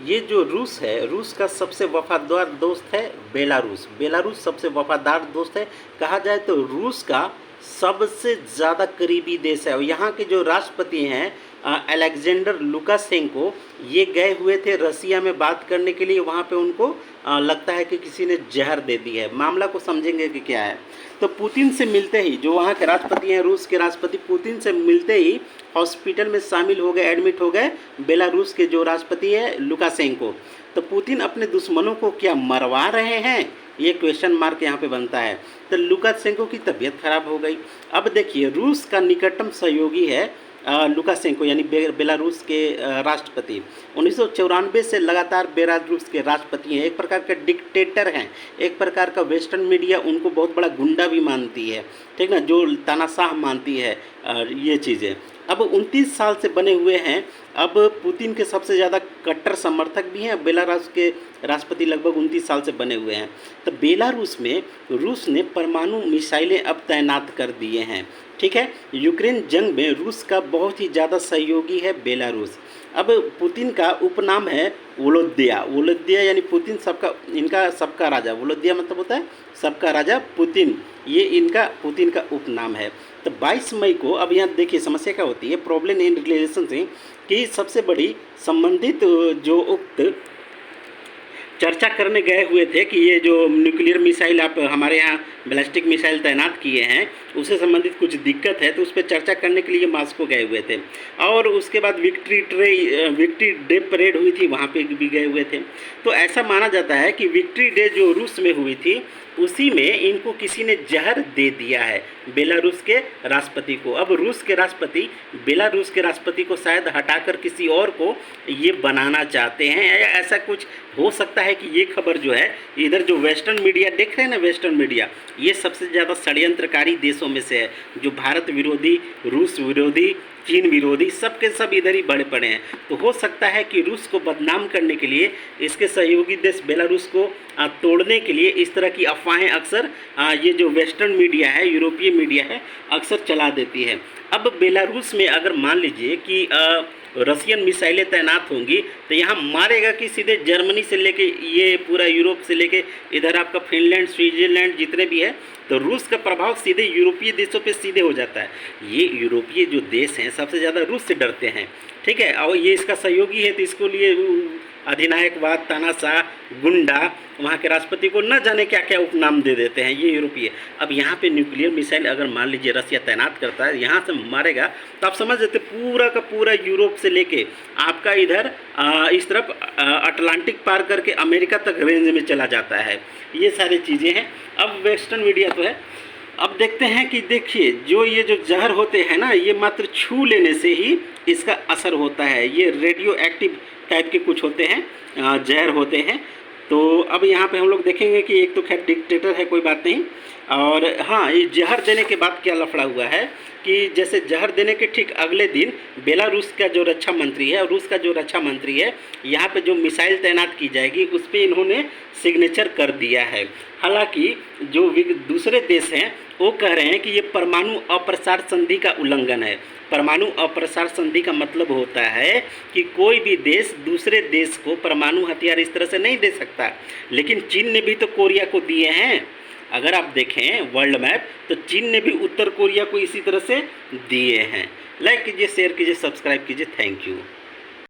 ये जो रूस है, रूस का सबसे वफादार दोस्त है बेलारूस। बेलारूस सबसे वफादार दोस्त है। कहा जाए तो रूस का सबसे ज़्यादा करीबी देश है। और यहाँ के जो राष्ट्रपति हैं अलेक्जेंडर लुकाशेंको, ये गए हुए थे रसिया में बात करने के लिए। वहाँ पे उनको लगता है कि किसी ने जहर दे दी है। मामला को समझेंगे कि क्या है। तो पुतिन से मिलते ही, जो वहाँ के राष्ट्रपति हैं, रूस के राष्ट्रपति, पुतिन से मिलते ही हॉस्पिटल में शामिल हो गए, एडमिट हो गए बेलारूस के जो राष्ट्रपति है लुकाशेंको। तो पुतिन अपने दुश्मनों को क्या मरवा रहे हैं, ये क्वेश्चन मार्क यहाँ पे बनता है। तो लुकाशेंको की तबीयत खराब हो गई। अब देखिए, रूस का निकटतम सहयोगी है लुकाशेंको, यानी बेलारूस के राष्ट्रपति। 1994 से लगातार बेलारूस के राष्ट्रपति हैं। एक प्रकार के डिक्टेटर हैं। एक प्रकार का वेस्टर्न मीडिया उनको बहुत बड़ा गुंडा भी मानती है, ठीक ना, जो तानाशाह मानती है ये चीज़ें। अब 29 साल से बने हुए हैं। अब पुतिन के सबसे ज़्यादा कट्टर समर्थक भी हैं। बेलारूस के राष्ट्रपति लगभग 29 साल से बने हुए हैं। तो बेलारूस में रूस ने परमाणु मिसाइलें अब तैनात कर दिए हैं, ठीक है। यूक्रेन जंग में रूस का बहुत ही ज़्यादा सहयोगी है बेलारूस। अब पुतिन का उपनाम है वोलोदिया। वोलोदिया यानी पुतिन सबका, इनका सबका राजा। वोलोदिया मतलब होता है सबका राजा पुतिन, ये इनका पुतिन का उपनाम है। तो 22 मई को, अब यहाँ देखिए समस्या क्या होती है, प्रॉब्लम इन रिलेशन से, कि सबसे बड़ी संबंधित जो उक्त चर्चा करने गए हुए थे कि ये जो न्यूक्लियर मिसाइल आप हमारे यहाँ बैलिस्टिक मिसाइल तैनात किए हैं, उससे संबंधित कुछ दिक्कत है, तो उस पर चर्चा करने के लिए मॉस्को गए हुए थे। और उसके बाद विक्ट्री डे परेड हुई थी, वहाँ पे भी गए हुए थे। तो ऐसा माना जाता है कि विक्ट्री डे जो रूस में हुई थी, उसी में इनको किसी ने जहर दे दिया है, बेलारूस के राष्ट्रपति को। अब रूस के राष्ट्रपति बेलारूस के राष्ट्रपति को शायद हटाकर किसी और को ये बनाना चाहते हैं, या ऐसा कुछ हो सकता है कि ये खबर जो है, इधर जो वेस्टर्न मीडिया देख रहे हैं ना, वेस्टर्न मीडिया, ये सबसे ज़्यादा षड्यंत्रकारी देशों में से है, जो भारत विरोधी, रूस विरोधी, चीन विरोधी, सबके सब इधर ही बढ़े पड़े हैं। तो हो सकता है कि रूस को बदनाम करने के लिए, इसके सहयोगी देश बेलारूस को तोड़ने के लिए इस तरह की अफवाहें अक्सर ये जो वेस्टर्न मीडिया है, यूरोपीय मीडिया है, अक्सर चला देती है। अब बेलारूस में अगर मान लीजिए कि रशियन मिसाइलें तैनात होंगी, तो यहाँ मारेगा कि सीधे जर्मनी से लेके ये पूरा यूरोप से लेके इधर आपका फिनलैंड, स्विट्जरलैंड जितने भी है, तो रूस का प्रभाव सीधे यूरोपीय देशों पे सीधे हो जाता है। ये यूरोपीय जो देश हैं सबसे ज़्यादा रूस से डरते हैं, ठीक है। और ये इसका सहयोगी है, तो इसको लिए अधिनायकवाद, तानाशाह, गुंडा, वहाँ के राष्ट्रपति को न जाने क्या क्या उपनाम दे देते हैं ये यूरोपीय। अब यहाँ पे न्यूक्लियर मिसाइल अगर मान लीजिए रसिया तैनात करता है, यहाँ से मारेगा, तो आप समझ लेते पूरा का पूरा यूरोप से लेके आपका इधर इस तरफ अटलांटिक पार करके अमेरिका तक रेंज में चला जाता है। ये सारी चीज़ें हैं। अब वेस्टर्न मीडिया तो है। अब देखते हैं कि देखिए, जो ये जो जहर होते हैं ना, ये मात्र छू लेने से ही इसका असर होता है। ये रेडियो एक्टिव टाइप के कुछ होते हैं, जहर होते हैं। तो अब यहाँ पे हम लोग देखेंगे कि एक तो खैर डिक्टेटर है, कोई बात नहीं। और हाँ, ये जहर देने के बाद क्या लफड़ा हुआ है कि जैसे जहर देने के ठीक अगले दिन बेलारूस का जो रक्षा मंत्री है, और रूस का जो रक्षा मंत्री है, यहाँ पे जो मिसाइल तैनात की जाएगी उस पर इन्होंने सिग्नेचर कर दिया है। हालांकि जो दूसरे देश हैं वो कह रहे हैं कि ये परमाणु अप्रसार संधि का उल्लंघन है। परमाणु अप्रसार संधि का मतलब होता है कि कोई भी देश दूसरे देश को परमाणु हथियार इस तरह से नहीं दे सकता। लेकिन चीन ने भी तो कोरिया को दिए हैं। अगर आप देखें वर्ल्ड मैप, तो चीन ने भी उत्तर कोरिया को इसी तरह से दिए हैं। लाइक कीजिए, शेयर कीजिए, सब्सक्राइब कीजिए। Thank you.